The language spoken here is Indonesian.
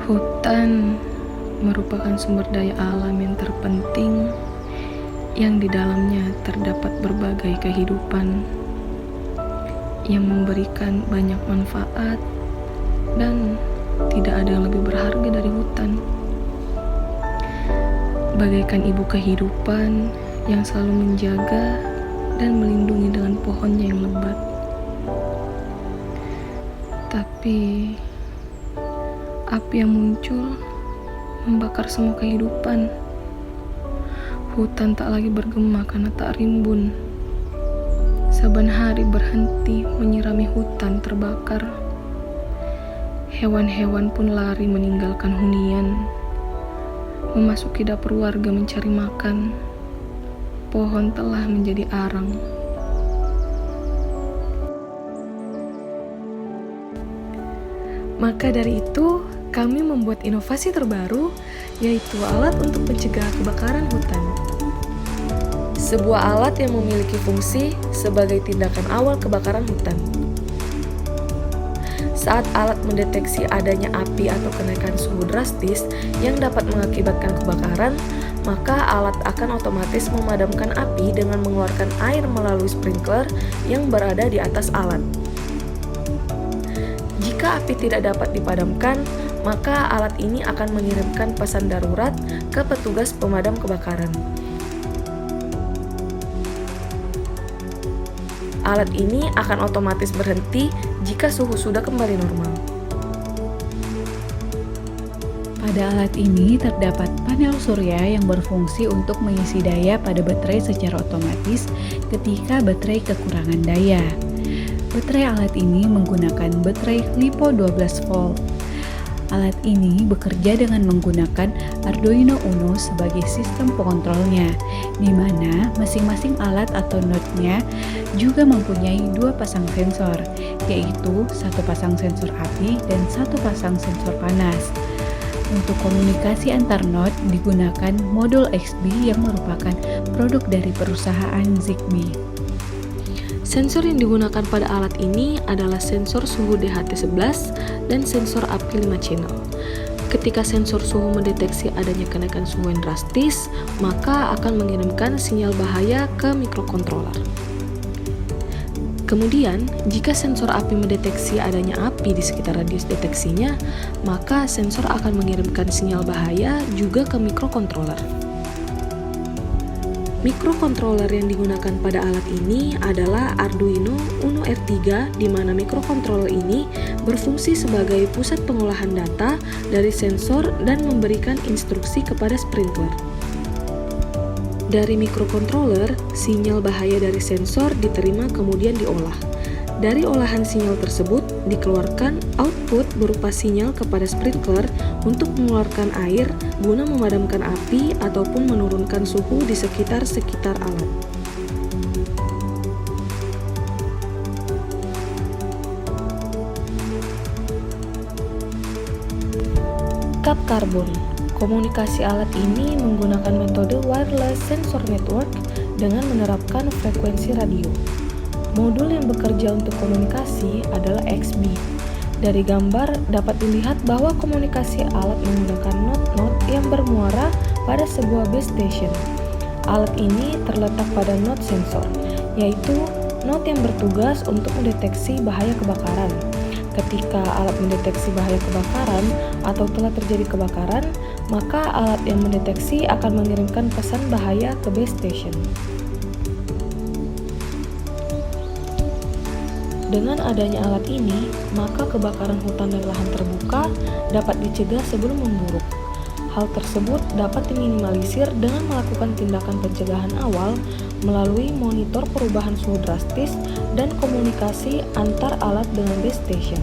Hutan merupakan sumber daya alam yang terpenting yang di dalamnya terdapat berbagai kehidupan yang memberikan banyak manfaat dan tidak ada yang lebih berharga dari hutan. Bagaikan ibu kehidupan yang selalu menjaga dan melindungi dengan pohonnya yang lebat. Tapi api yang muncul membakar semua kehidupan. Hutan tak lagi bergema karena tak rimbun. Saban hari berhenti menyirami hutan terbakar. Hewan-hewan pun lari meninggalkan hunian, memasuki dapur warga mencari makan. Pohon telah menjadi arang. Maka dari itu, kami membuat inovasi terbaru, yaitu alat untuk mencegah kebakaran hutan. Sebuah alat yang memiliki fungsi sebagai tindakan awal kebakaran hutan. Saat alat mendeteksi adanya api atau kenaikan suhu drastis yang dapat mengakibatkan kebakaran, maka alat akan otomatis memadamkan api dengan mengeluarkan air melalui sprinkler yang berada di atas alat. Jika api tidak dapat dipadamkan, maka alat ini akan mengirimkan pesan darurat ke petugas pemadam kebakaran. Alat ini akan otomatis berhenti jika suhu sudah kembali normal. Pada alat ini terdapat panel surya yang berfungsi untuk mengisi daya pada baterai secara otomatis ketika baterai kekurangan daya. Baterai alat ini menggunakan baterai LiPo 12 volt. Alat ini bekerja dengan menggunakan Arduino Uno sebagai sistem pengontrolnya, di mana masing-masing alat atau node-nya juga mempunyai dua pasang sensor, yaitu satu pasang sensor api dan satu pasang sensor panas. Untuk komunikasi antar node digunakan modul XBee yang merupakan produk dari perusahaan Zigbee. Sensor yang digunakan pada alat ini adalah sensor suhu DHT11 dan sensor api 5 channel. Ketika sensor suhu mendeteksi adanya kenaikan suhu yang drastis, maka akan mengirimkan sinyal bahaya ke mikrokontroler. Kemudian, jika sensor api mendeteksi adanya api di sekitar radius deteksinya, maka sensor akan mengirimkan sinyal bahaya juga ke mikrokontroler. Mikrokontroler yang digunakan pada alat ini adalah Arduino Uno R3, di mana mikrokontroler ini berfungsi sebagai pusat pengolahan data dari sensor dan memberikan instruksi kepada sprinkler. Dari mikrokontroler, sinyal bahaya dari sensor diterima kemudian diolah. Dari olahan sinyal tersebut dikeluarkan output berupa sinyal kepada sprinkler untuk mengeluarkan air guna memadamkan api ataupun menurunkan suhu di sekitar alat. Kap karbon. Komunikasi alat ini menggunakan metode wireless sensor network dengan menerapkan frekuensi radio. Modul yang bekerja untuk komunikasi adalah XBee. Dari gambar dapat dilihat bahwa komunikasi alat menggunakan node-node yang bermuara pada sebuah base station. Alat ini terletak pada node sensor, yaitu node yang bertugas untuk mendeteksi bahaya kebakaran. Ketika alat mendeteksi bahaya kebakaran atau telah terjadi kebakaran, maka alat yang mendeteksi akan mengirimkan pesan bahaya ke base station. Dengan adanya alat ini, maka kebakaran hutan dan lahan terbuka dapat dicegah sebelum memburuk. Hal tersebut dapat diminimalisir dengan melakukan tindakan pencegahan awal melalui monitor perubahan suhu drastis dan komunikasi antar alat dengan base station.